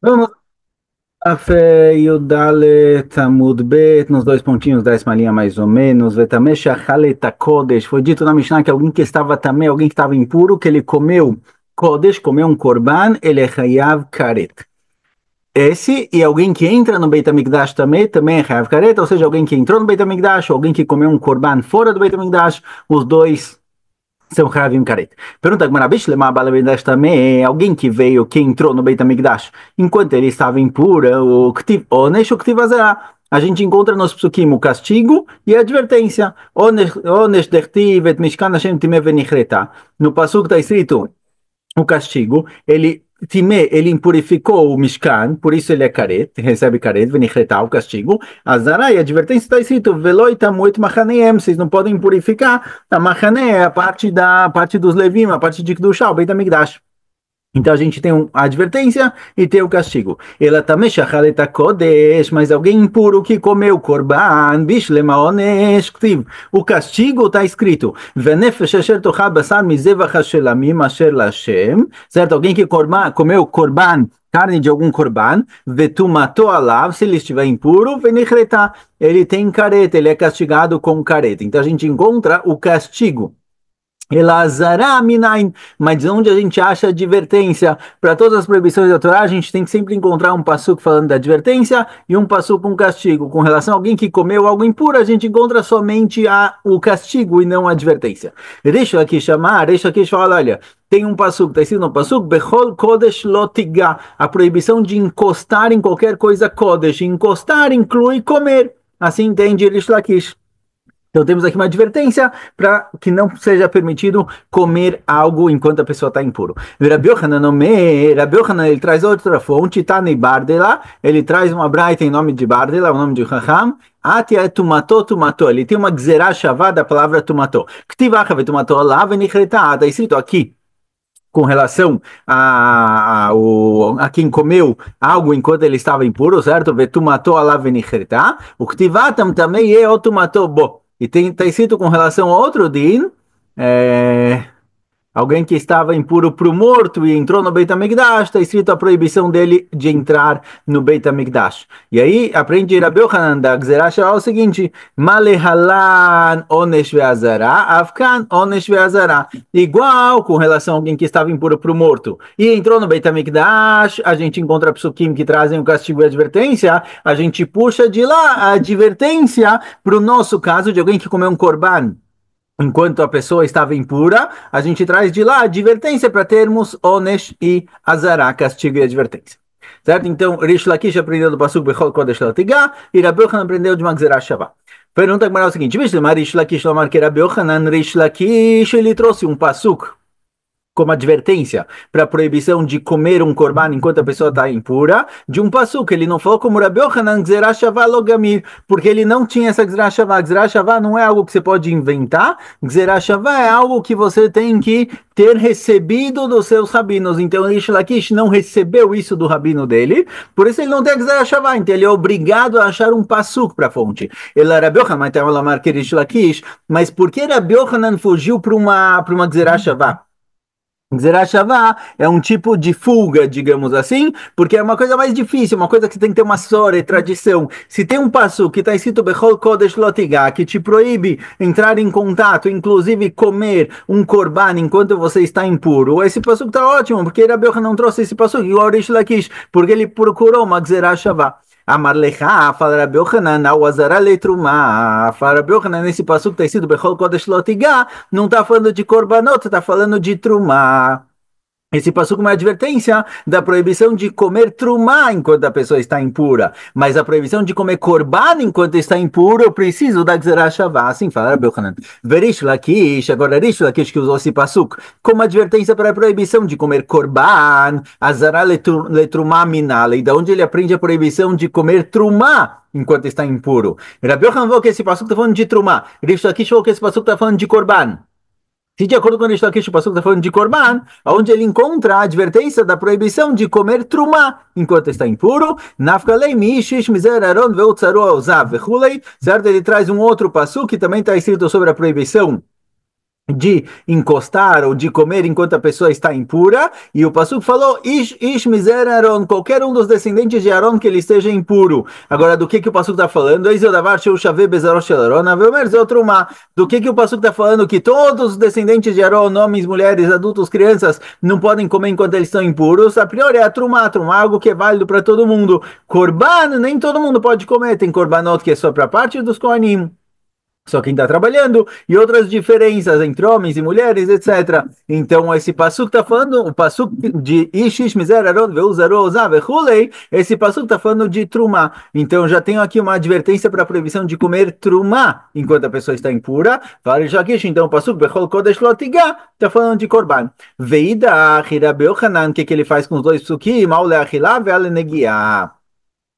Vamos a Fé Yudalet Amud Bet, nos dois pontinhos, décima linha mais ou menos. Vetamesh Achalet Kodesh. Foi dito na Mishnah que alguém que estava também, alguém que estava impuro, que ele comeu Kodesh, comeu um korban, ele é Hayav Karet. Esse e alguém que entra no Beit HaMikdash também é Hayav Karet, ou seja, alguém que entrou no Beit HaMikdash, ou alguém que comeu um korban fora do Beit HaMikdash, os dois são Havim Karet. Pergunta Gemara, Bishlema Bala Beit também, alguém que veio, que entrou no Beit HaMikdash, enquanto ele estava impura, o Ktiv Onesh, o Ktiv Azerá. A gente encontra nos psukim o castigo e a advertência. Onesh Dechtiv et Mishkan Hashem Timeh Venichreta. No pasuk está escrito o castigo, ele impurificou o Mishkan, por isso ele é caret, recebe caret, venichretá, o castigo. Azará, e a advertência está escrito, veloi tamuit machaneem, vocês não podem impurificar a machané, a parte dos Levim, a parte de Kedushá, o Beit HaMikdash. Então a gente tem a advertência e tem o castigo. Ela também shachareta kodesh, mas alguém impuro que comeu korban, bishlema onesh ktiv. O castigo está escrito, venefesh asher tochal basar mizevach hashelamim asher lashem, certo? Alguém que comeu korban, carne de algum korban, vetumato alav, se ele estiver impuro, venichreta, ele tem careta, ele é castigado com careta. Então a gente encontra o castigo. Elazará minain, mas onde a gente acha advertência para todas as proibições da Torá, a gente tem que sempre encontrar um passuco falando da advertência e um passuco com castigo. Com relação a alguém que comeu algo impuro, a gente encontra somente o castigo e não a advertência. Deixa aqui chamar, deixa aqui falar, olha, tem um passuco, está escrito no passuco, Bechol Kodesh Lotiga, a proibição de encostar em qualquer coisa Kodesh. Encostar inclui comer. Assim entende Rish Lakish. Então temos aqui uma advertência para que não seja permitido comer algo enquanto a pessoa está impuro. Rabi Yohanan, ele traz outra fonte, Tani Bardela, ele traz uma braita em nome de Bardela, o nome de Chacham, Atia tumato tumato, ele tem uma gzerá shavá da palavra tumato. Ktivacha vetumato lá venichreta, está escrito aqui com relação a quem comeu algo enquanto ele estava impuro, certo? Vetumato lá venichreta, o ktivatam também é o tumato bo. E está escrito com relação a outro din, alguém que estava impuro para o morto e entrou no Beit HaMikdash, está escrito a proibição dele de entrar no Beit HaMikdash. E aí aprende Rabi Yohanan da Gzerah Shavá o seguinte, Malehalan onesh ve'azara, avkan onesh ve'azara. Igual com relação a alguém que estava impuro para o morto e entrou no Beit HaMikdash, a gente encontra psukim que trazem o castigo e a advertência, a gente puxa de lá a advertência para o nosso caso de alguém que comeu um korban enquanto a pessoa estava impura, a gente traz de lá a advertência para termos Onesh e Azará, castigo e advertência. Certo? Então, Rish Lakish aprendeu do Pasuk Bechol Kodesh Latigá e Rabi Yohanan aprendeu de uma Gzerah Shavá. Pergunta que é o seguinte, Rish Lakish Lomar que Rabi Yohanan, Rish Lakish, ele trouxe um Pasuk como advertência para a proibição de comer um korban enquanto a pessoa está impura, de um passuco. Ele não falou como Rabi Yohanan, Gzerah Shavá Logamir, porque ele não tinha essa Gzerah Shavá. Gzerah Shavá não é algo que você pode inventar, Gzerah Shavá é algo que você tem que ter recebido dos seus rabinos. Então, Rish Lakish não recebeu isso do rabino dele, por isso ele não tem Gzerah Shavá, então ele é obrigado a achar um passuco para a fonte. Ele era Rabi Yohanan, mas por que Rabi Yohanan fugiu para uma Gzerah Shavá? Gzerah Shavá é um tipo de fuga, digamos assim, porque é uma coisa mais difícil, uma coisa que tem que ter uma história e tradição. Se tem um passo que está escrito Bechol Kodesh Lotigá, que te proíbe entrar em contato, inclusive comer um korban enquanto você está impuro, esse passo está ótimo, porque Rabi Yohanan não trouxe esse passo igual Rish Lakish, porque ele procurou uma Gzerah Shavá. Amar lecha, fala Rabi Yohanan, ao azara letruma, fala Rabi Yohanan, nesse passuco está escrito Bechol Kodesh Lotigá, não está falando de korbanot, está falando de trumá. Esse passuco é uma advertência da proibição de comer trumá enquanto a pessoa está impura, mas a proibição de comer korban enquanto está impuro, eu preciso da Gzerah Shavá, assim fala Rabi Yohanan. Verish Lakish, agora Rish Lakish que usou esse passuco, como advertência para a proibição de comer korban, azara letrumá minale, da onde ele aprende a proibição de comer trumá enquanto está impuro. Rabi Yohanan falou que esse passuco está falando de trumá, Rish Lakish falou que esse passuco está falando de korban. Se de acordo com o Rish Lakish, o passuco está falando de korban, onde ele encontra a advertência da proibição de comer trumá enquanto está impuro, nafkalei mishish mizer aron veutzaru ozav vechulei, certo? Ele traz um outro passuco que também está escrito sobre a proibição de encostar ou de comer enquanto a pessoa está impura, e o Passuco falou, Ish miser Aaron, qualquer um dos descendentes de Aaron que ele esteja impuro. Agora, do que o Passuco está falando? Eis o davar sheu shaveh bezarosh shel Aaron, haveomer ze outro uma. Do que o Passuco está falando? Que todos os descendentes de Aaron, homens, mulheres, adultos, crianças, não podem comer enquanto eles estão impuros. A priori é a trumá, algo que é válido para todo mundo. Korban, nem todo mundo pode comer, tem korbanot que é só para parte dos kohanim, só quem está trabalhando, e outras diferenças entre homens e mulheres, etc. Então, esse passuco está falando, o passuco de Ishish Mizer Aron Veuzaro Ozav Hulei, esse passuco está falando de Trumá. Então, já tenho aqui uma advertência para a proibição de comer Trumá enquanto a pessoa está impura. Vale Jaquish, então, o passuco Bechol Kodesh Lotigá está falando de Korban. Veida Hirabe Ochanan, o que ele faz com os dois psukim? Maule Achilá Veale Negiá.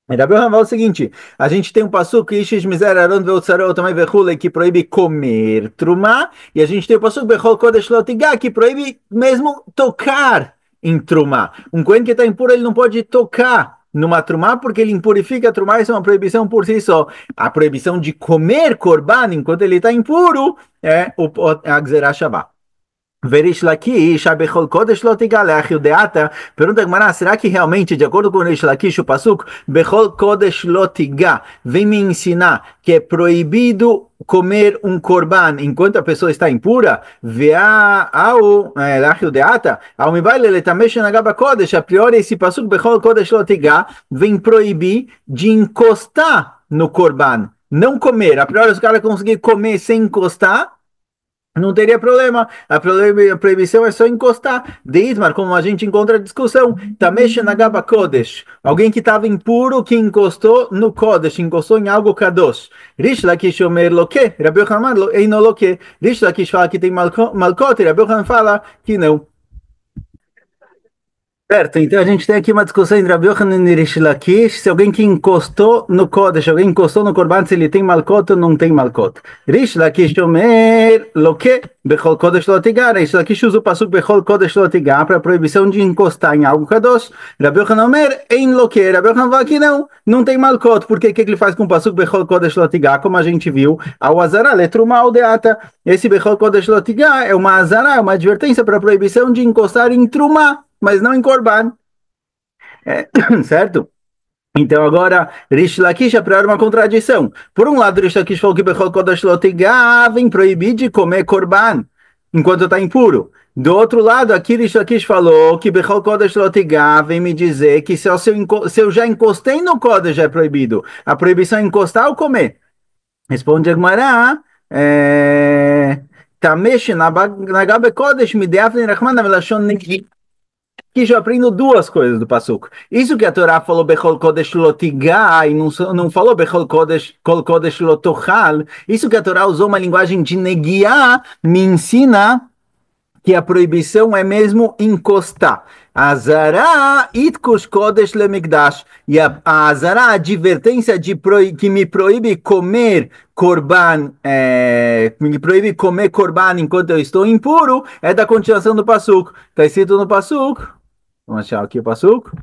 Rabi Hanan fala o seguinte: a gente tem um passuco Ishish Mizer Aron Veotzarou também Vechule que proíbe comer trumá, e a gente tem o passuco Bechol Kodesh Lotigá que proíbe mesmo tocar em trumá. Um cohen que está impuro ele não pode tocar numa trumá porque ele impurifica a trumá, isso é uma proibição por si só. A proibição de comer korban enquanto ele está impuro é a Gzerah Shabbat. Verish Lakish, Abechol Kodesh Lotigalech, Yudeata, pergunta a Gemara, será que realmente, de acordo com o Verish Lakish, o Pasuk, Bechol Kodesh Lotigá, vem me ensinar que é proibido comer um korban enquanto a pessoa está impura? Vea ao Yudeata, ao Mibaile Letamesh Nagaba Kodesh, a priori esse Pasuk, Bechol Kodesh Lotigá, vem proibir de encostar no korban, não comer. A priori os caras conseguirem comer sem encostar, não teria problema. A proibição é só encostar. Deismar, como a gente encontra a discussão, Tamesh Nagaba Kodesh. Alguém que estava impuro, que encostou no Kodesh, encostou em algo Kadosh. Rish Lakish Omer Loke, Rabi Yochanan Eino Loke. Rish Lakish fala que tem Malkot, Rabi Yochanan fala que não. Certo, então a gente tem aqui uma discussão entre Rabi Yochanan e Rish Lakish, se alguém que encostou no Kodesh, alguém encostou no Korban, se ele tem Malkot ou não tem Malkot. Rish Lakish Omer Loke Bechol Kodesh Lotigar. Rish Lakish usa o pasuk Bechol Kodesh Lotigar para a proibição de encostar em algo Kadosh. Rabi Yochanan Omer Ein Loke. Rabi Yochanan fala que não tem Malkot. Porque o que ele faz com o pasuk Bechol Kodesh Lotigar? Como a gente viu, ao Azara, letruma ao deata. Esse Bechol Kodesh Lotigar é uma Azara, é uma advertência para a proibição de encostar em Trumá, mas não em Korban, certo? Então agora, Rish Lakish é para uma contradição. Por um lado, Rish Lakish falou que Bechol Kodesh Lotigá vem proibir de comer Korban enquanto está impuro. Do outro lado, aqui Rish Lakish falou que Bechol Kodesh Lotigá vem me dizer que se eu já encostei no Kodesh é proibido. A proibição é encostar ou comer? Responde a Gemara, Tamesh Nagabe Kodesh Mideafne Rachman Amelashon Negi. Que já aprendo duas coisas do Passuco. Isso que a Torá falou Bechol Kodesh Lotigá e não falou Bechol Kodesh Kol Kodesh Lotochal. Isso que a Torá usou uma linguagem de negiá, me ensina que a proibição é mesmo encostar. Azará itkush kodesh lemigdash. E a azará, a advertência que me proíbe comer korban, me proíbe comer korban enquanto eu estou impuro, é da continuação do passuco. Está escrito no passuco. Vamos achar aqui o passuco.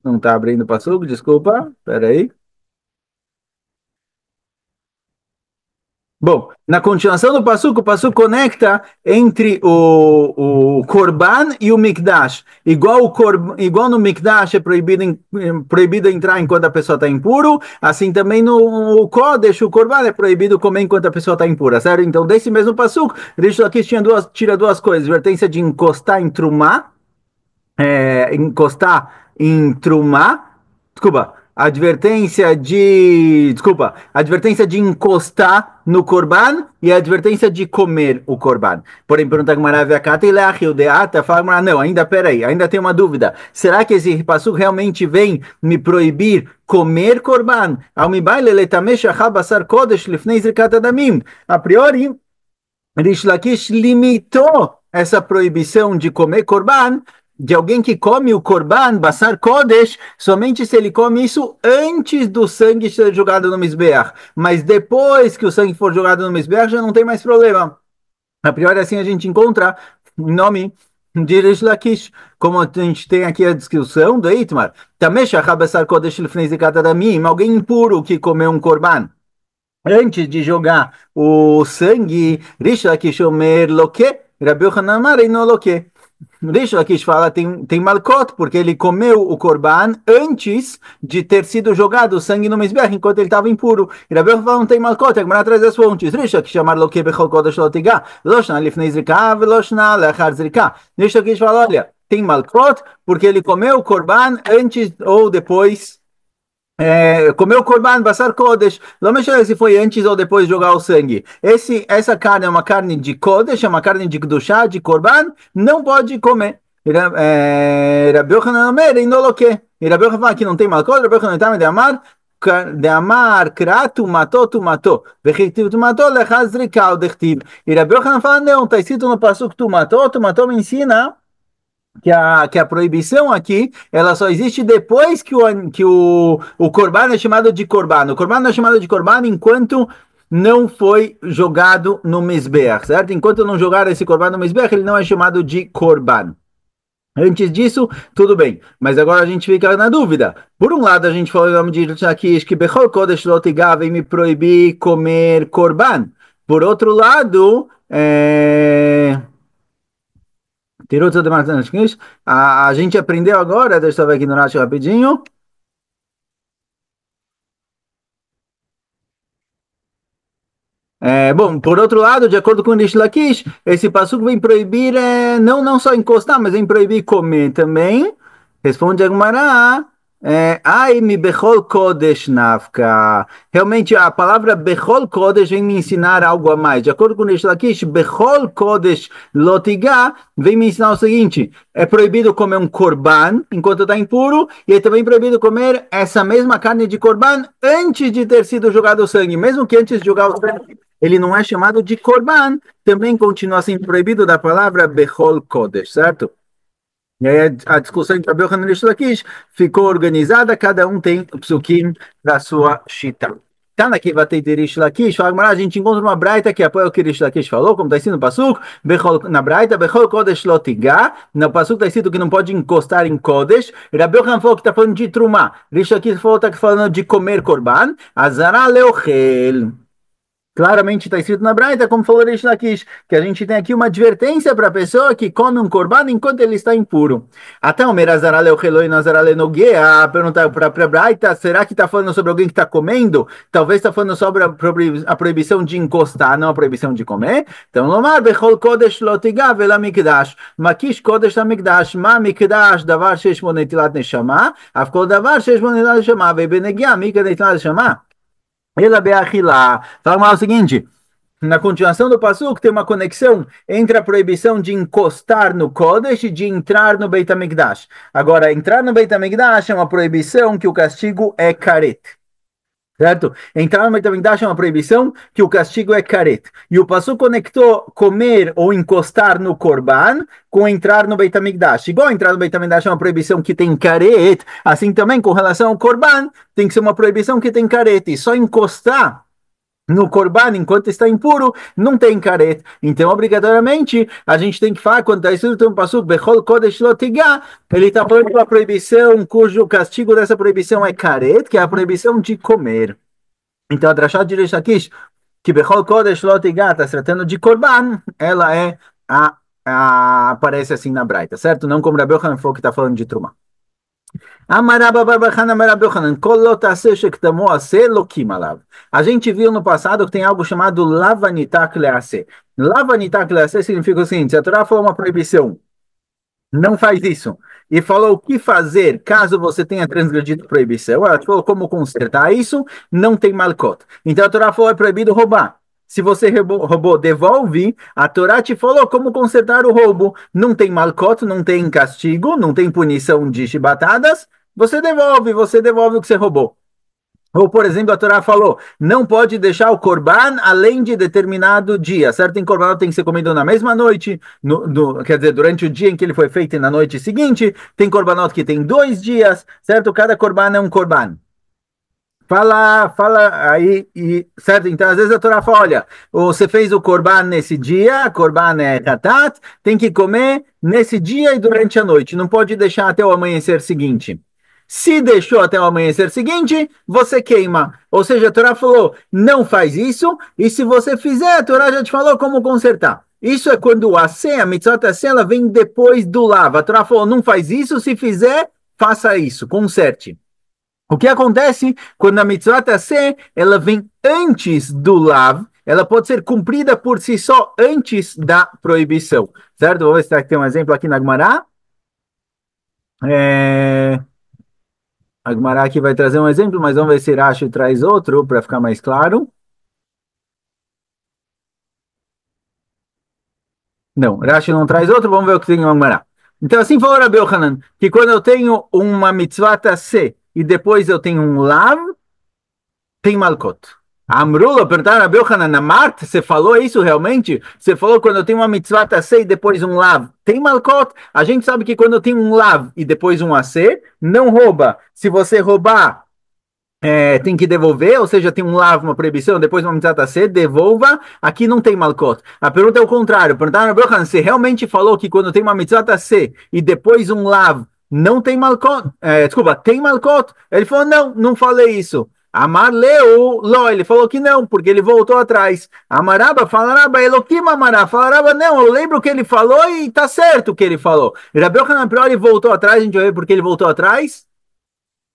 Não está abrindo o passuco, desculpa. Espera aí. Bom, na continuação do passuco, o passuco conecta entre o Korban e o Mikdash. Igual no Mikdash é proibido entrar enquanto a pessoa está impuro, assim também no Kodesh, o Korban é proibido comer enquanto a pessoa está impura, certo? Então, desse mesmo passuco, Rish Lakish tira duas coisas: advertência de encostar em Trumá, encostar em Trumá, desculpa, advertência de encostar no Corban e a advertência de comer o Corban. Porém, pergunta que maravilha, fala, não, ainda peraí, ainda tem uma dúvida. Será que esse passuco realmente vem me proibir comer Corban? A priori, Rish Lakish limitou essa proibição de comer Corban de alguém que come o Korban, Basar Kodesh, somente se ele come isso antes do sangue ser jogado no Mizbeach. Mas depois que o sangue for jogado no Mizbeach, já não tem mais problema. A priori, assim a gente encontra o nome de Rish Lakish, como a gente tem aqui a descrição do Eitmar. Tameshach Basar Kodesh Lefnei Zekat Adamim, alguém impuro que comeu um Korban antes de jogar o sangue, Rish Lakish Omer Loque, Rabi Yochanan Amar Eino Loque. Rish Lakish fala tem malcot, porque ele comeu o korban antes de ter sido jogado o sangue no Mizbeach, enquanto ele estava impuro. E Rabi Yochanan fala não tem malcot, a Gemara traz as fontes. Rish Lakish Amar Loque Bechol Kodesh Lotiga, Veloshna Lifnei Zrika, Veloshna Lechar Zrika. Rish Lakish fala, olha, tem malcot, porque ele comeu o korban antes ou depois comeu Corban, Basar Kodesh, não mexe se foi antes ou depois de jogar o sangue. Essa carne é uma carne de Kodesh, é uma carne de Kedushá, de Corban, não pode comer. Rabi Yochanan Omer, Inoloque. E Rabi Yochanan fala que não tem malcol, Rabi Yochanan também de amar, kratu, matou, tu matou. Vechitiv, tu matou, lechazrikal, dechtiv. E Rabi Yochanan fala, não, está escrito no Pasuk, tu matou, me ensina que a proibição aqui, ela só existe depois que o Corban é chamado de Corban. O Corban não é chamado de Corban enquanto não foi jogado no Mizbeach, certo? Enquanto não jogaram esse Corban no Mizbeach, ele não é chamado de Corban. Antes disso, tudo bem. Mas agora a gente fica na dúvida. Por um lado, a gente falou em nome de Rishakish que Bechol Kodesh Lotiga vem me proibir comer Corban. Por outro lado, tirou tudo mais a gente aprendeu agora, deixa eu ver aqui no Rashi rapidinho. Bom, por outro lado, de acordo com o Rish Lakish, esse passuco vem proibir, não só encostar, mas vem proibir comer também. Responde a Gemara, ai mi bechol kodesh nafka. Realmente, a palavra bechol kodesh vem me ensinar algo a mais. De acordo com o Rish Lakish, bechol kodesh lotiga vem me ensinar o seguinte, é proibido comer um korban enquanto está impuro, e é também proibido comer essa mesma carne de korban antes de ter sido jogado o sangue, mesmo que antes de jogar o sangue ele não é chamado de korban, também continua sendo proibido da palavra bechol kodesh, certo? E aí a discussão entre Rabi Yochanan e Rish Lakish ficou organizada, cada um tem o psukim da sua shita. Tá na Kivatei de Rish Lakish, a gente encontra uma braita que apoia o que Rish Lakish falou, como está escrito no Pasuk, na braita, Bechol Kodesh Lotiga, no Pasuk está escrito que não pode encostar em Kodesh, Rabi Yochanan falou que está falando de Trumá, Rish Lakish falou que está falando de comer korban, Azara Leochel. Claramente está escrito na Braita, como falou Rish Lakish, que a gente tem aqui uma advertência para a pessoa que come um corban enquanto ele está impuro. Até o Merazarale Ocheloi Nazarale Noguea perguntar para a Braita, será que está falando sobre alguém que está comendo? Talvez está falando sobre a proibição de encostar, não a proibição de comer. Então, Lomar Bechol Kodesh Lotiga Vela Mikdash, Makish Kodesh Mikdash, Ma Mikdash, Davar Shesh Monetilat Neshama, Afkol Davar Shesh Monetilat Neshama, Vebenegia Mikdash Neshama. Ela beachilá. Fala o seguinte, na continuação do pasuk tem uma conexão entre a proibição de encostar no Kodesh e de entrar no Beit HaMikdash. Agora, entrar no Beit HaMikdash é uma proibição que o castigo é caret. Certo? Entrar no Beit HaMikdash é uma proibição que o castigo é caret. E o pasuk conectou comer ou encostar no Korban com entrar no Beit HaMikdash. Igual entrar no Beit HaMikdash é uma proibição que tem caret, assim também com relação ao Korban, tem que ser uma proibição que tem caret. E só encostar no Corban, enquanto está impuro, não tem caret. Então, obrigatoriamente, a gente tem que falar, quando está escrito um pasuk, Bechol Kodesh Lotiga, ele está falando de uma proibição cujo castigo dessa proibição é caret, que é a proibição de comer. Então, a Drashá de Rish Lakish, que Bechol Kodesh Lotiga está se tratando de Corban, ela aparece assim na Braita, certo? Não como Rabi Yochanan falou que está falando de Truma. A gente viu no passado que tem algo chamado lavanitak lease. Lavanitak lease significa o seguinte: se a Torá falou uma proibição, não faz isso, e falou o que fazer caso você tenha transgredido a proibição, ela falou como consertar isso, não tem malcot. Então a Torá falou é proibido roubar. Se você roubou, devolve. A Torá te falou como consertar o roubo. Não tem malcot, não tem castigo, não tem punição de chibatadas. Você devolve o que você roubou. Ou, por exemplo, a Torá falou, não pode deixar o corban além de determinado dia, certo? Tem corban que tem que ser comido na mesma noite, quer dizer, durante o dia em que ele foi feito e na noite seguinte. Tem corbanot que tem 2 dias, certo? Cada corban é um corban. Fala aí, certo? Então, às vezes a Torá fala, olha, você fez o corban nesse dia, corban é tatat, tem que comer nesse dia e durante a noite, não pode deixar até o amanhecer seguinte. Se deixou até o amanhecer seguinte, você queima. Ou seja, a Torá falou, não faz isso, e se você fizer, a Torá já te falou como consertar. Isso é quando o AC, a mitzvah AC, ela vem depois do lava. A Torá falou, não faz isso, se fizer, faça isso, conserte. O que acontece quando a mitzvah AC, ela vem antes do lav, ela pode ser cumprida por si só antes da proibição, certo? Vou ver se tem um exemplo aqui na Gemara. É... A Gemara aqui vai trazer um exemplo, mas vamos ver se Rashi traz outro para ficar mais claro. Não, Rashi não traz outro, vamos ver o que tem na Gemara. Então, assim falou Rabi Yohanan, que quando eu tenho uma mitzvah AC e depois eu tenho um lav, tem Malkot. Amrula, perguntaram a Rabi Yohanan, na Mart, você falou isso realmente? Você falou quando eu tenho uma mitzvah AC e depois um lav, tem Malkot? A gente sabe que quando eu tenho um lav e depois um AC, não rouba. Se você roubar, tem que devolver, ou seja, tem um lav, uma proibição, depois uma mitzvah C, devolva, aqui não tem malcot. A pergunta é o contrário, perguntaram a Brohan, você realmente falou que quando tem uma mitzvah C e depois um lav, não tem malcot? Desculpa, tem malcot? Ele falou, não, não falei isso. Amar leu, Ló, ele falou que não, porque ele voltou atrás. Amaraba, falaraba, Eloquim amará, falaraba, não, eu lembro o que ele falou e tá certo o que ele falou. Rabi Yohanan Priori voltou atrás, a gente vai ver porque ele voltou atrás.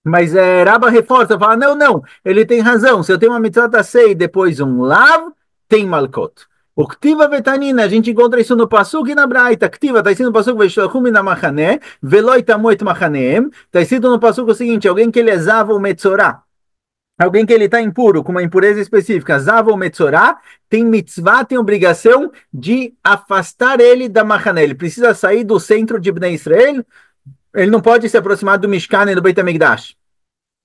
Mas Raba reforça, fala, não, não, ele tem razão. Se eu tenho uma mitzvah sei e depois um lav, tem malkot. O Ktiva Vetanina, a gente encontra isso no Pasuk e na Braita. Ktiva, está escrito no Pasuk, Veshlachum na Machané, Veloi tamoit Machaneem. Está escrito no Pasuk o seguinte, alguém que ele zava o Metzorá, alguém que ele está impuro, com uma impureza específica, zava o Metzorá, tem mitzvah, tem obrigação de afastar ele da Machané. Ele precisa sair do centro de Bnei Israel, ele não pode se aproximar do Mishkan e do Beit HaMikdash.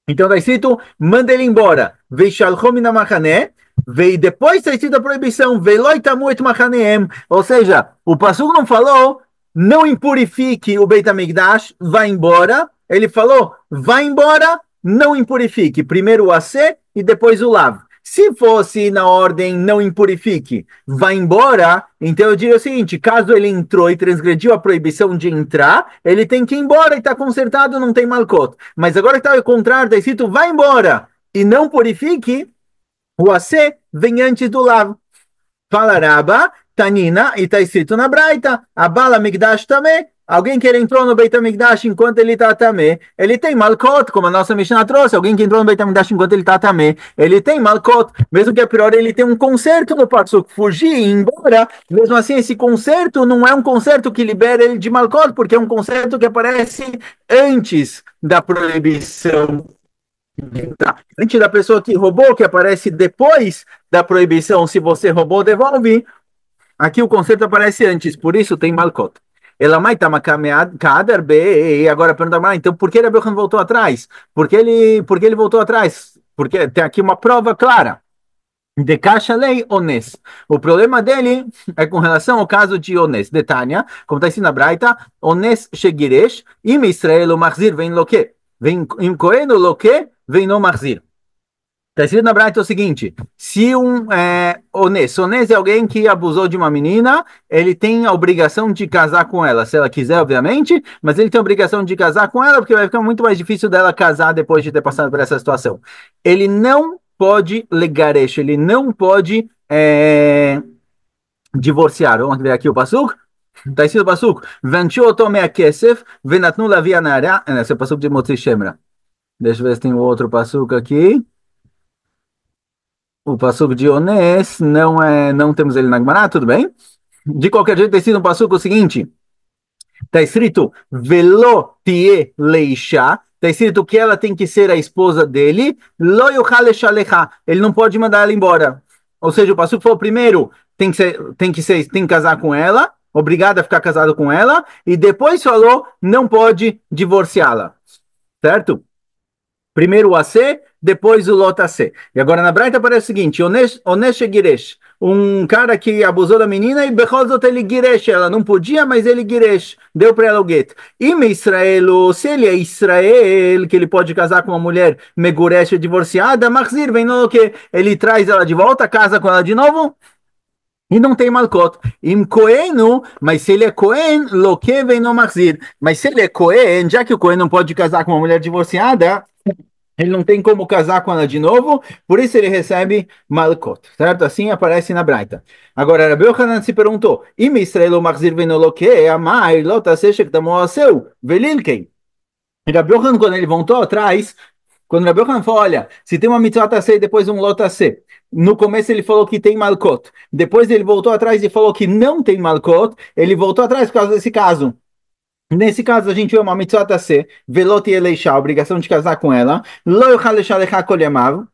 Então está escrito, manda ele embora. Veishalchom minamachané. E depois está escrito a proibição, Veloi tamuet machaneem. Ou seja, o Passuco não falou, não impurifique o Beit HaMikdash, vá embora. Ele falou, vá embora, não impurifique. Primeiro o AC e depois o Lav. Se fosse na ordem não impurifique, vá embora, então eu diria o seguinte, caso ele entrou e transgrediu a proibição de entrar, ele tem que ir embora e está consertado, não tem malcot. Mas agora que está ao contrário, está escrito, vá embora e não purifique, o AC vem antes do lavo. Fala Raba, Tanina, e está escrito na Braita, a bala Migdash também. Alguém que ele entrou no Beit HaMikdash enquanto ele está também, ele tem malcot, como a nossa Mishnah trouxe. Alguém que entrou no Beit HaMikdash enquanto ele está também, ele tem malcot. Mesmo que a priori ele tem um conserto no Pasuk, fugir e ir embora. Mesmo assim, esse conserto não é um conserto que libera ele de malcot, porque é um conserto que aparece antes da proibição. Antes da pessoa que roubou, que aparece depois da proibição. Se você roubou, devolve. Aqui o conceito aparece antes, por isso tem malcot. Ela mai kader be, e agora pergunta, então por que Rabi Yohanan voltou atrás? Por que ele voltou atrás? Porque tem aqui uma prova clara. De caixa lei Ones. O problema dele é com relação ao caso de Ones. De Tânia, como está escrito na Braita, Ones shegiresh, im Israel o Machzir vem lo que? Vem im Kohen lo que? Vem no Machzir. Está escrito na Braita o seguinte: se honesto é alguém que abusou de uma menina, ele tem a obrigação de casar com ela, se ela quiser, obviamente, mas ele tem a obrigação de casar com ela, porque vai ficar muito mais difícil dela casar depois de ter passado por essa situação. Ele não pode legaresh, ele não pode divorciar. Vamos ver aqui o Pasuk. Está escrito o Pasuk: Ventiu otome a kesef, venatnu lavia nara. Esse é o Pasuk de Motzi Shemra. Deixa eu ver se tem outro Pasuk aqui. O passuco de Onés não temos ele na Gemara, tudo bem? De qualquer jeito, tem sido um passuco o seguinte: está escrito Velo tie leisha, está escrito que ela tem que ser a esposa dele, lo yuchale shalecha, ele não pode mandar ela embora. Ou seja, o passuco falou primeiro tem que casar com ela, obrigado a ficar casado com ela, e depois falou não pode divorciá-la, certo? Primeiro o AC, depois o Lot AC. E agora na Braita aparece o seguinte: Onesh Giresh, um cara que abusou da menina e Bechozot ele Giresh, ela não podia, mas ele Giresh, deu para ela o gueto. E Israel, se ele é Israel, que ele pode casar com uma mulher Meguresh divorciada, Machzir, vem no que ele traz ela de volta, casa com ela de novo. E não tem malcot. Im Coenu, mas se ele é Cohen, loque vem no maxir. Mas se ele é Cohen, já que o Cohen não pode casar com uma mulher divorciada, ele não tem como casar com ela de novo, por isso ele recebe malcot, certo? Assim aparece na Braita. Agora, Rabi Yochanan se perguntou, Im Israel maxir vem no loque, amai, lota seja que tamou a seu, velilkei. Rabi Yochanan, quando ele voltou atrás, quando Rabi Yochanan falou, olha, se tem uma mitzvah tacê e depois um lotacê, no começo ele falou que tem malcot, depois ele voltou atrás e falou que não tem malcot, ele voltou atrás por causa desse caso. Nesse caso, a gente vê uma mitzvah tacê, velot e eleishá, a obrigação de casar com ela, lo yochal leshalecha kol yamav,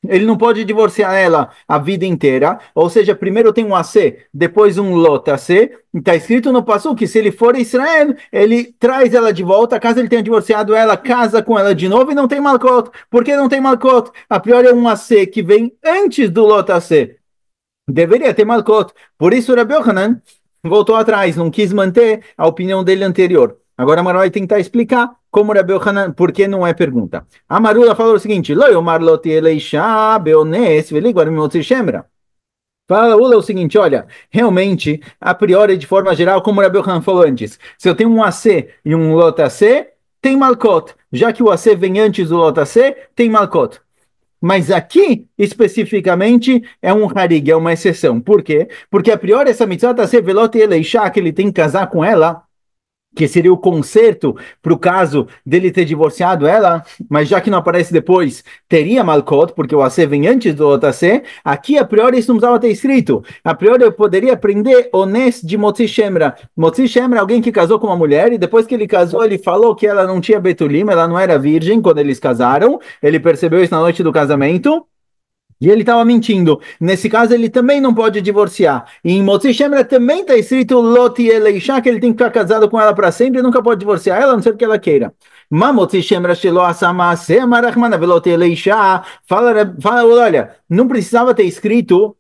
ele não pode divorciar ela a vida inteira, ou seja, primeiro tem um AC, depois um lot AC, está escrito no Passuque que se ele for Israel, ele traz ela de volta, caso ele tenha divorciado ela, casa com ela de novo e não tem malcot. Por que não tem malcot? A priori é um AC que vem antes do lot AC. Deveria ter malcot. Por isso, Rabbi Yochanan voltou atrás, não quis manter a opinião dele anterior. Agora, Amaral vai tentar explicar como Rabbi Yochanan, por que não é pergunta. A Marula falou o seguinte: Lo yomar lo tieleisha beones veliguar mimotzi shemra. Fala, Ula, é o seguinte, olha, realmente, a priori, de forma geral, como o Rabbi Yochanan falou antes, se eu tenho um AC e um lot AC, tem malcot. Já que o AC vem antes do lot AC, tem malcot. Mas aqui, especificamente, é um harig, é uma exceção. Por quê? Porque a priori essa mitzvah está ser velote e eleishá, que ele tem que casar com ela, que seria o conserto para o caso dele ter divorciado ela, mas já que não aparece depois, teria malcot, porque o AC vem antes do outro AC, aqui a priori isso não precisava ter escrito. A priori eu poderia aprender Ones de Motzi Shemra. Motzi Shemra é alguém que casou com uma mulher, e depois que ele casou, ele falou que ela não tinha betulim, ela não era virgem quando eles casaram, ele percebeu isso na noite do casamento, e ele estava mentindo. Nesse caso, ele também não pode divorciar. E em Motzi Shemra também está escrito Loti Eleisha, que ele tem que ficar casado com ela para sempre e nunca pode divorciar ela, a não ser que ela queira. Ma Motzi Shemra Shelo Asama Sema Rachmana Veloti Eleisha. Fala, olha, não precisava ter escrito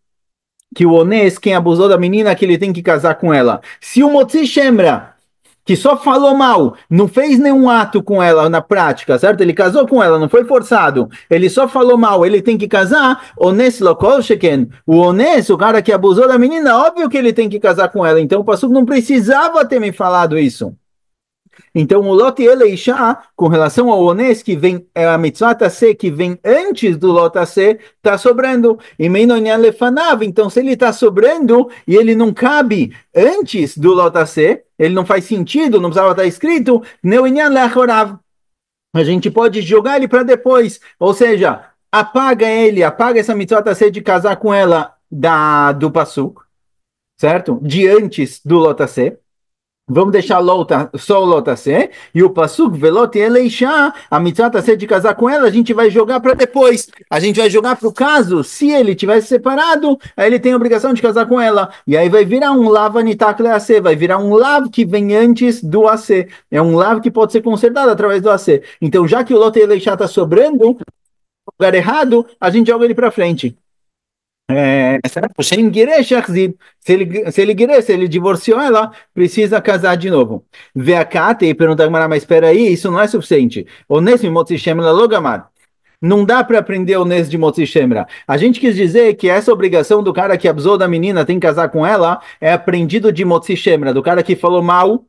que o Onés, quem abusou da menina, que ele tem que casar com ela. Se o Motzi Shemra que só falou mal, não fez nenhum ato com ela na prática, certo? Ele casou com ela, não foi forçado. Ele só falou mal, ele tem que casar. Ones lokol sheken. O Ones, o cara que abusou da menina, óbvio que ele tem que casar com ela. Então o pastor não precisava ter me falado isso. Então, o Lot Eleishá, com relação ao Ones, que vem, é a mitzvah tacê, que vem antes do Lot tacê, está sobrando. E Meinonian Lefanav, então, se ele está sobrando e ele não cabe antes do Lot tacê, ele não faz sentido, não precisava estar escrito, Neunian Lechorav. A gente pode jogar ele para depois, ou seja, apaga ele, apaga essa mitzvah tacê de casar com ela do Passuk, certo? De antes do Lot tacê. Vamos deixar só o Lotacé, e o Pasuk Velot Eleishá, a mitzvah tá de casar com ela, a gente vai jogar para depois. A gente vai jogar para o caso, se ele tivesse separado, aí ele tem a obrigação de casar com ela. E aí vai virar um lav anitak AC, vai virar um lav que vem antes do AC. É um lav que pode ser consertado através do AC. Então, já que o Lot Eleishá está sobrando, no lugar errado, a gente joga ele para frente. Se ele divorciou ela, precisa casar de novo. Vê a Kate e pergunta, mas espera aí, isso não é suficiente. Ones Motzi Shemra Logamar. Não dá para aprender o Nes de Motzi Shemra. A gente quis dizer que essa obrigação do cara que abusou da menina tem que casar com ela é aprendido de Motzi Shemra, do cara que falou mal,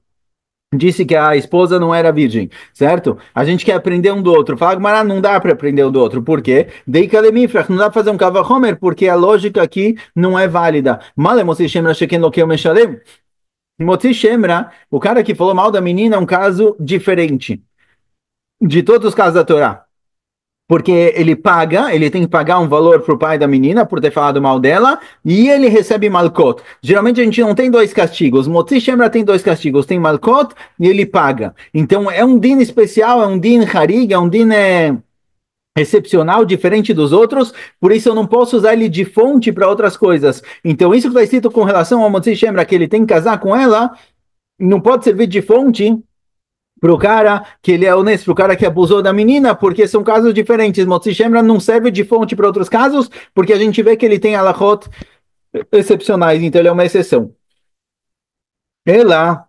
disse que a esposa não era virgem, certo? A gente quer aprender um do outro. Fala, mas não dá para aprender um do outro. Por quê? Dei kalemifrach, não dá para fazer um kavahomer, porque a lógica aqui não é válida. Male Motzi Shemra sheken lokeu meshalem. Motzi Shemra, o cara que falou mal da menina é um caso diferente de todos os casos da Torá. Porque ele tem que pagar um valor para o pai da menina por ter falado mal dela, e ele recebe malcot. Geralmente a gente não tem dois castigos. Motzi Shemra tem dois castigos, tem malcot e ele paga. Então é um din especial, é um din harig, é um din excepcional, diferente dos outros, por isso eu não posso usar ele de fonte para outras coisas. Então isso que está escrito com relação ao Motzi Shemra, que ele tem que casar com ela, não pode servir de fonte pro cara que ele é honesto, pro cara que abusou da menina, porque são casos diferentes. Motzi Shemra não serve de fonte para outros casos, porque a gente vê que ele tem halachot excepcionais, então ele é uma exceção. Ela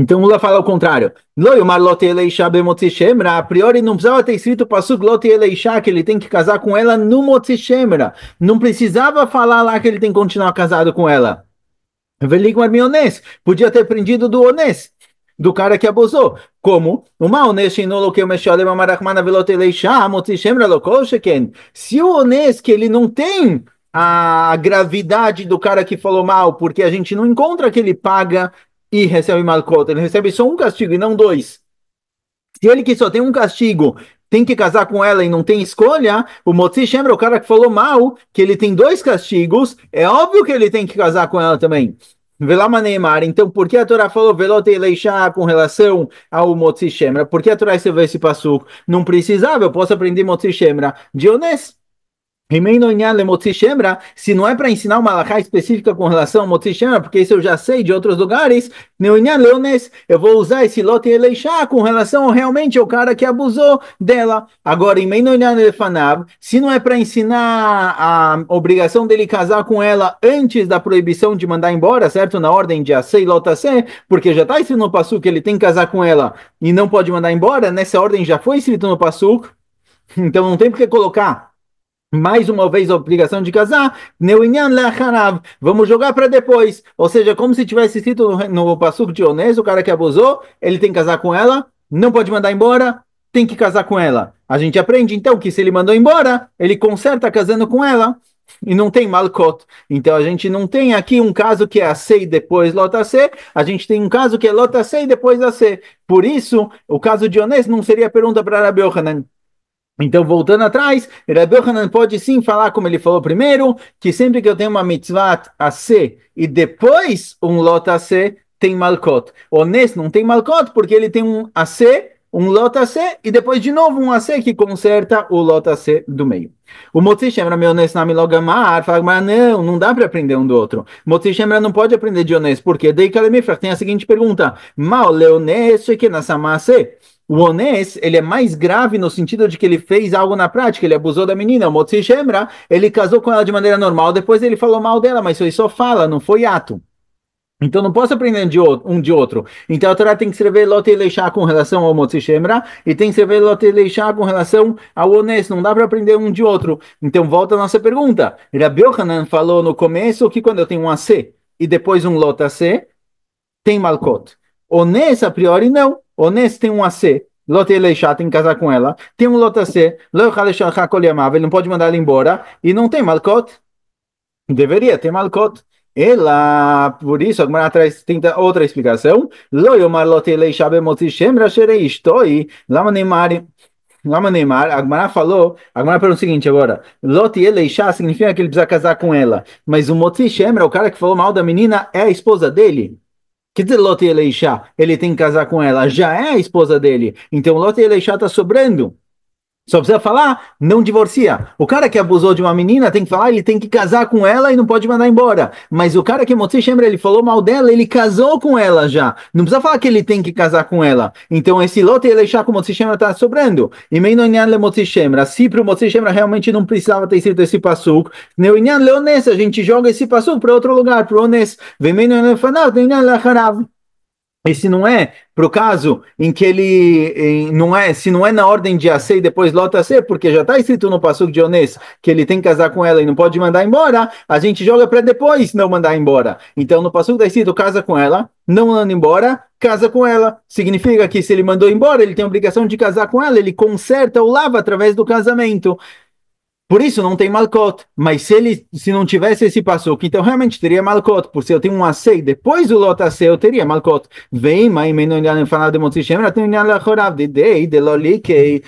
Então Ula fala ao contrário. Lo yomar lo te'eleisha bemotzi shemra. A priori não precisava ter escrito pasuk lo te'eleisha, que ele tem que casar com ela no motzi shemra. Não precisava falar lá que ele tem que continuar casado com ela. Veligmar mionês. Podia ter prendido do onês, do cara que abusou. Como? Uma onês shinolou que o meshalem amarachmana veloteleisha, motzi shemra lokol sheken. Se o onês que ele não tem a gravidade do cara que falou mal, porque a gente não encontra que ele paga e recebe malcota, ele recebe só um castigo e não dois. Se ele que só tem um castigo tem que casar com ela e não tem escolha, o Motzi Shemra, o cara que falou mal, que ele tem dois castigos, é óbvio que ele tem que casar com ela também. Velama Neymar, então por que a Torá falou Velote Leishá com relação ao Motzi Shemra? Por que a Torá escreveu esse passuco? Não precisava, eu posso aprender Motzi Shemra de honesto. Se não é para ensinar uma alahá específica com relação ao Motzi Shemra, porque isso eu já sei de outros lugares, eu vou usar esse lote eleishá com relação realmente ao cara que abusou dela. Agora, se não é para ensinar a obrigação dele casar com ela antes da proibição de mandar embora, certo? Na ordem de Asei Lotase, porque já está escrito no Passuco que ele tem que casar com ela e não pode mandar embora, nessa ordem já foi escrito no Passuco, então não tem por que colocar mais uma vez a obrigação de casar, vamos jogar para depois. Ou seja, como se tivesse escrito no passuco de Onés, o cara que abusou, ele tem que casar com ela, não pode mandar embora, tem que casar com ela. A gente aprende então que se ele mandou embora, ele conserta casando com ela. E não tem malcot. Então a gente não tem aqui um caso que é a C e depois lota C, a gente tem um caso que é lota C e depois a C. Por isso, o caso de Onés não seria pergunta para Rabi Yohanan. Então, voltando atrás, Rabbi Yohanan pode sim falar, como ele falou primeiro, que sempre que eu tenho uma mitzvah a C e depois um lot a C, tem malcot. O Nes não tem malcot porque ele tem um AC, um lot a C e depois de novo um AC que conserta o lot a C do meio. O Motzi Shemra meu Nes na Milogamar fala, mas não dá para aprender um do outro. Motzi Shemra não pode aprender de Ones, porque daí Kalemifrach tem a seguinte pergunta: Mal Leones que na Samase. O onês, ele é mais grave no sentido de que ele fez algo na prática, ele abusou da menina, o Motzi Shemra, ele casou com ela de maneira normal, depois ele falou mal dela, mas foi só fala, não foi ato. Então não posso aprender um de outro. Então a Torá tem que escrever Lot Eleishá com relação ao Motzi Shemra e tem que escrever Lot Eleishá com relação ao onês, não dá para aprender um de outro. Então volta a nossa pergunta. Rabbi Yohanan falou no começo que quando eu tenho um AC e depois um Lot AC, tem malcot. Onês, a priori, não. Onês tem um AC. Lot Eleishá tem que casar com ela. Tem um Lot AC. Ele não pode mandar ela embora. E não tem malcot. Deveria ter malcot. Ela, por isso, agora atrás tem outra explicação. Lo yomar Lot Eleishá bemotzi shemra sherei ishtoi. Lama Neymar, a Agmará falou, a Agmará falou o seguinte agora, Lot Eleishá significa que ele precisa casar com ela, mas o Motzi Shemra, o cara que falou mal da menina, é a esposa dele. Quer dizer, Lot Eleishá, ele tem que casar com ela, já é a esposa dele. Então, Lot Eleishá está sobrando. Só precisa falar, não divorcia. O cara que abusou de uma menina tem que falar, ele tem que casar com ela e não pode mandar embora. Mas o cara que Motzi Shemra, ele falou mal dela, ele casou com ela já. Não precisa falar que ele tem que casar com ela. Então esse Lot Eleishá com Motzi Shemra está sobrando. E Meinonian le Motzi Shemra. Se para o Motzi Shemra realmente não precisava ter sido esse passuco, Neunian leones, a gente joga esse passuco para outro lugar, para o Ones. Vem Meinonian lefanat, Neunian lecharav. E se não é para o caso em que não é, se não é na ordem de AC e depois lota C, porque já está escrito no passuco de Onês que ele tem que casar com ela e não pode mandar embora, a gente joga para depois não mandar embora. Então no passuco está escrito casa com ela, não manda embora, casa com ela. Significa que se ele mandou embora, ele tem a obrigação de casar com ela, ele conserta ou lava através do casamento. Por isso não tem malcot, mas se não tivesse esse passuco, então realmente teria malcot, por se eu tenho um AC, depois do lot AC eu teria malcot. Vem, mas não falar de Motzi Shemra, tem de lolikei.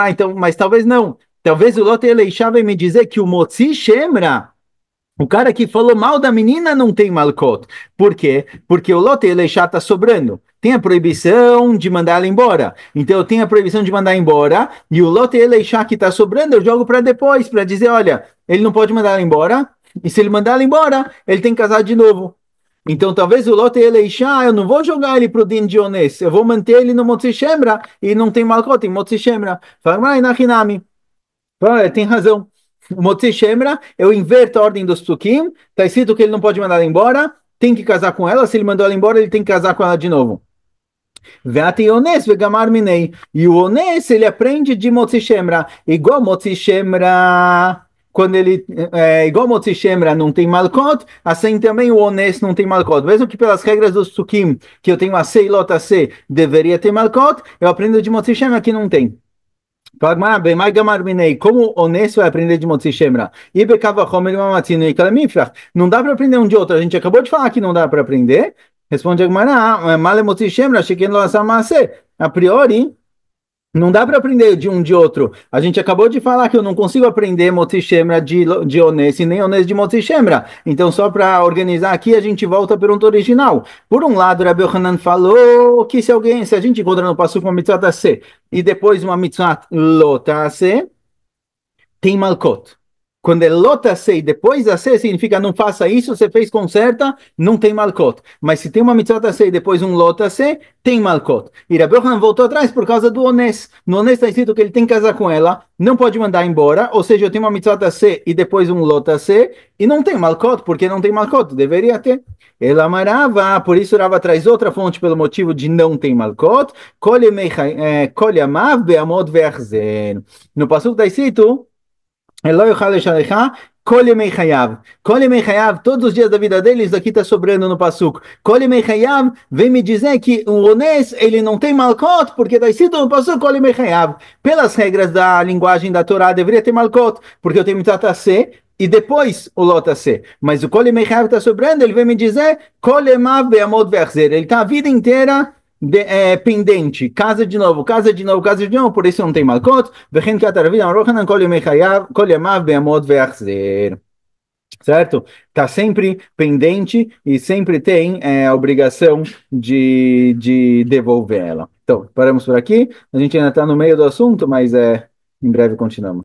Então, mas talvez não. Talvez o lot Eleishá vai me dizer que o Motzi Shemra, o cara que falou mal da menina, não tem malcot. Por quê? Porque o lot Eleishá está sobrando. Tem a proibição de mandar ela embora. Então eu tenho a proibição de mandar embora e o Lot Eleishá que está sobrando eu jogo para depois, para dizer, olha, ele não pode mandar ela embora e se ele mandar ela embora, ele tem que casar de novo. Então talvez o Lot Eleishá, eu não vou jogar ele para o Din de Onês, eu vou manter ele no Motzi Shemra e não tem malcot, tem Motzi Shemra. Fala, Nachinami. Tem razão. O Motzi Shemra, eu inverto a ordem dos psukim, está escrito que ele não pode mandar ela embora, tem que casar com ela, se ele mandou ela embora, ele tem que casar com ela de novo. Veati ones vegamar minei. E o ones, ele aprende de Motzi Shemra. Igual Motzi Shemra, quando ele, igual Motzi Shemra não tem Malkot, assim também o ones não tem Malkot. Mesmo que pelas regras dos Sukim, que eu tenho a C e lota C, deveria ter Malkot, eu aprendo de Motzi Shemra que não tem. Fala, bem mais gamar minei. Como honesto vai aprender de Motzi Shemra? E becava Homer Mamatino e Kalamifrach. Não dá para aprender um de outro. A gente acabou de falar que não dá para aprender. Responde a Gemara, Male Motzi Shemra, Sheken Lo Asar Maaseh. A priori, não dá para aprender de um de outro. A gente acabou de falar que eu não consigo aprender Motzi Shemra de Ones e nem Ones de Motzi Shemra. Então, só para organizar aqui, a gente volta à pergunta original. Por um lado, Rabbi Yohanan falou que se a gente encontra no Passuco uma mitzvah C e depois uma mitzvah lota C, tem Malkot. Quando é lota C e depois da C, significa não faça isso, você fez conserta, não tem Malkot. Mas se tem uma mitzvah C e depois um lota C, tem Malkot. E Rabbi Yohanan voltou atrás por causa do Ones. No Ones está escrito que ele tem que casar com ela, não pode mandar embora, ou seja, eu tenho uma mitzvah C e depois um lota C, e não tem Malkot, porque não tem Malkot, deveria ter. Ela amarava, por isso Rava traz outra fonte pelo motivo de não ter Malkot, Kol Yamav Be'amod Ve'achzer. No passuco está escrito Kol Yemei Chayav. Kol Yemei Chayav, todos os dias da vida deles, isso daqui está sobrando no passuco. Kol Yemei Chayav vem me dizer que o Ones, ele não tem Malkot, porque está escrito no passuco Kol Yemei Chayav. Pelas regras da linguagem da Torá, deveria ter Malkot, porque eu tenho mitzvah C, e depois o lota C. Mas o Kol Yemei Chayav está sobrando, ele vem me dizer Kol Yemav Be'amod Ve'achzer. Ele está a vida inteira pendente, casa de novo, casa de novo, casa de novo, por isso não tem Malkot. Certo? Está sempre pendente e sempre tem a obrigação de devolver ela. Então, paramos por aqui. A gente ainda está no meio do assunto, mas em breve continuamos.